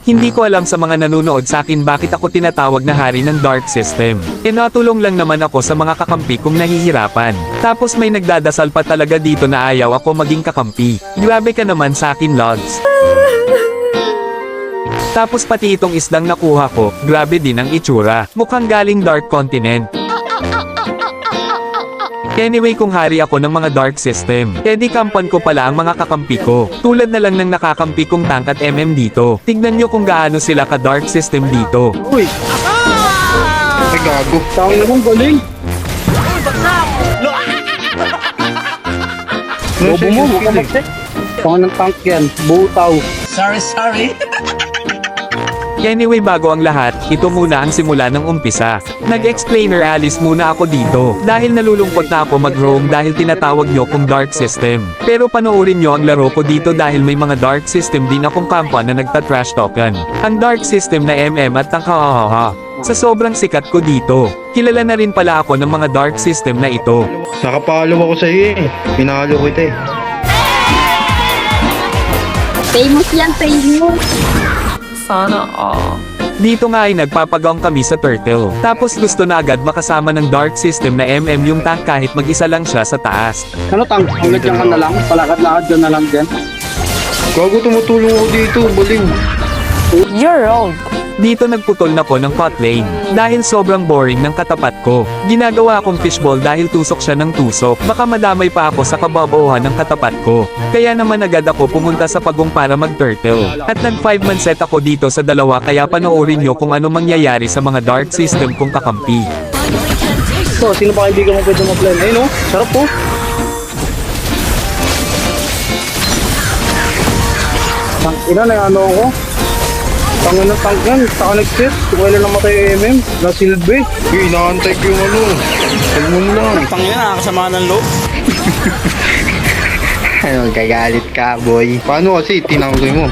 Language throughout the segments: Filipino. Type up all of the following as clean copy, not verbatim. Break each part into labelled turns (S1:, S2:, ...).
S1: Hindi ko alam sa mga nanonood sa akin bakit ako tinatawag na hari ng Dark System. Natulong lang naman ako sa mga kakampi kong nahihirapan. Tapos may nagdadasal pa talaga dito na ayaw ako maging kakampi. Grabe ka naman sa akin, Lods. Tapos pati itong isdang nakuha ko, grabe din ang itsura. Mukhang galing Dark Continent. Anyway, kung hari ako ng mga Dark System, edi kampan ko pala ang mga kakampi ko. Tulad na lang ng nakakampi kong tank at MM dito. Tignan nyo kung gaano sila ka Dark System dito.
S2: Uy! Ay, gago. Tawag naman galing. Bobo mo, mukhang magsik. Tawag ng tank yan. Butaw.
S3: Sorry.
S1: Anyway, bago ang lahat, ito muna ang simula ng umpisa. Nag-explainer Alice muna ako dito, dahil nalulungkot na ako mag-roam dahil tinatawag nyo kong Dark System. Pero panoorin nyo ang laro ko dito dahil may mga Dark System din akong kampa na nagta-trash token. Ang Dark System na MM at tangkahahaha. Sa sobrang sikat ko dito, kilala na rin pala ako ng mga Dark System na ito.
S2: Nakapalo ako sa iyo eh. Pinalo kita eh.
S4: Famous yan, famous.
S3: Sana all.
S1: Dito nga ay nagpapagawang kami sa turtle. Tapos gusto na agad makasama ng Dark System na MM yung tank kahit mag-isa lang siya sa taas.
S2: Ano tank? Ulit lang ka na lang? Palakad-lakad ka na lang dyan? Gago, tumutulong ako dito. Baling.
S3: You're wrong.
S1: Dito nagputol na ko ng pot lane. Dahil sobrang boring ng katapat ko. Ginagawa akong fishball dahil tusok siya ng tusok. Baka madamay pa ako sa kababaohan ng katapat ko. Kaya naman agad ako pumunta sa pagong para mag-turtle. At nag 5-man set ako dito sa dalawa kaya panoorin nyo kung ano mangyayari sa mga Dark System kong kakampi.
S2: So, sino pa kaibigan mo pwede mag-plan? Ayun oh, sarap po. Ina na ano ako? Tangan ng tank yan, saka nag-set. Kung kailan namatay yung MM, na silbi. Uy, inaantay ko yung ano. Huwag mo lang.
S5: Tangina, nakakasama ng loob.
S2: Ano, gagalit ka, boy. Paano kasi, tinanggoy mo?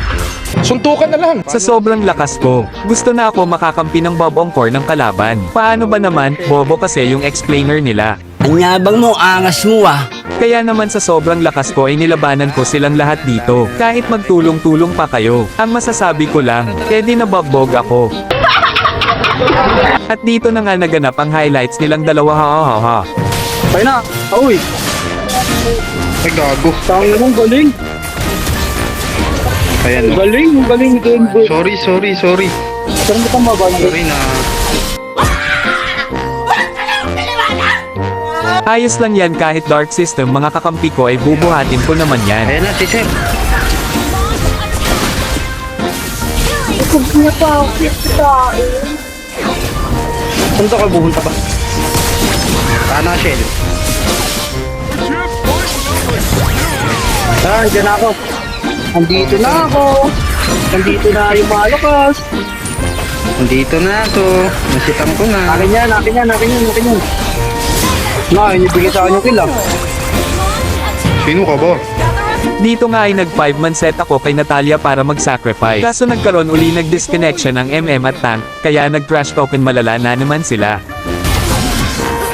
S5: Suntukan na lang.
S1: Sa sobrang lakas ko, gusto na ako makakampi ng Bob Ongkor ng kalaban. Paano ba naman, bobo kasi yung explainer nila.
S5: Ang yabang mo, angas mo ah.
S1: Kaya naman sa sobrang lakas ko ay nilabanan ko silang lahat dito. Kahit magtulong-tulong pa kayo. Ang masasabi ko lang, edi nabagbog ako. At dito na nga naganap ang highlights nilang dalawa ha.
S2: Kaya na, uy. Ay, gago. Tangan mong galing. Ayan, no? Galing din, boy. Sorry. Saan mo kang mabalik? Sorry na.
S1: Ayos lang yan kahit Dark System mga kakampi ko ay bubuhatin ko naman yan.
S2: Ayan na, si Sir.
S4: Huwag niya pa ako kitain.
S2: Saan ka pupunta ba? Sana, Shell. Diyan na ako. Andito na ako. Andito na yung malakas. Andito na ako. Nasitang ko na. Akin yan. Inibigay sa akin yung kill ah. Sino ka ba?
S1: Dito nga ay nag 5-man set ako kay Natalia para mag-sacrifice. Kaso nagkaroon uli nag-disconnection ng MM at tank, kaya nag-trash token malala na naman sila.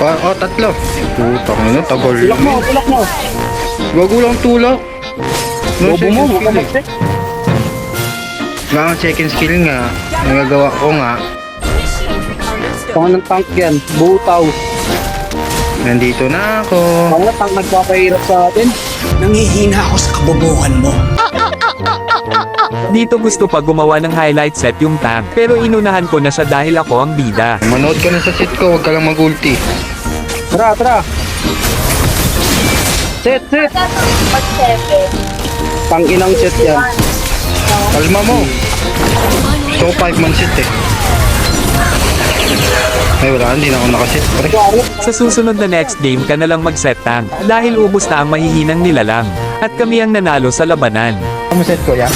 S2: Tatlo. Putang ina, tagal.
S4: Tulak mo.
S2: Gago lang tulak.
S4: Bobo mo, mukhang magsik.
S2: Nga, second skill nga. Nagagawa ko nga. Tangan ng tank yan. Butaw. Nandito na ako. Mga tank nagpapahirap sa atin.
S5: Nangihina ako sa kabobohan mo.
S1: Dito gusto pa gumawa ng highlight set yung tank, pero inunahan ko na siya dahil ako ang bida.
S2: Manood ka na sa set ko, huwag ka lang mag-ulti. Tara. Set. Pang-inang set yan. Kalma mo. So, 5-man set eh. Ay, wala, hindi na ako nakaset.
S1: Sa susunod na next game ka na lang mag-set tank, dahil ubos na ang mahihinang nilalang. At kami ang nanalo sa labanan.
S2: Ano set ko yan?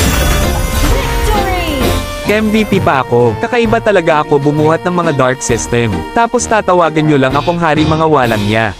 S1: MVP pa ako, kakaiba talaga ako bumuhat ng mga Dark System. Tapos tatawagan nyo lang akong hari mga walang niya.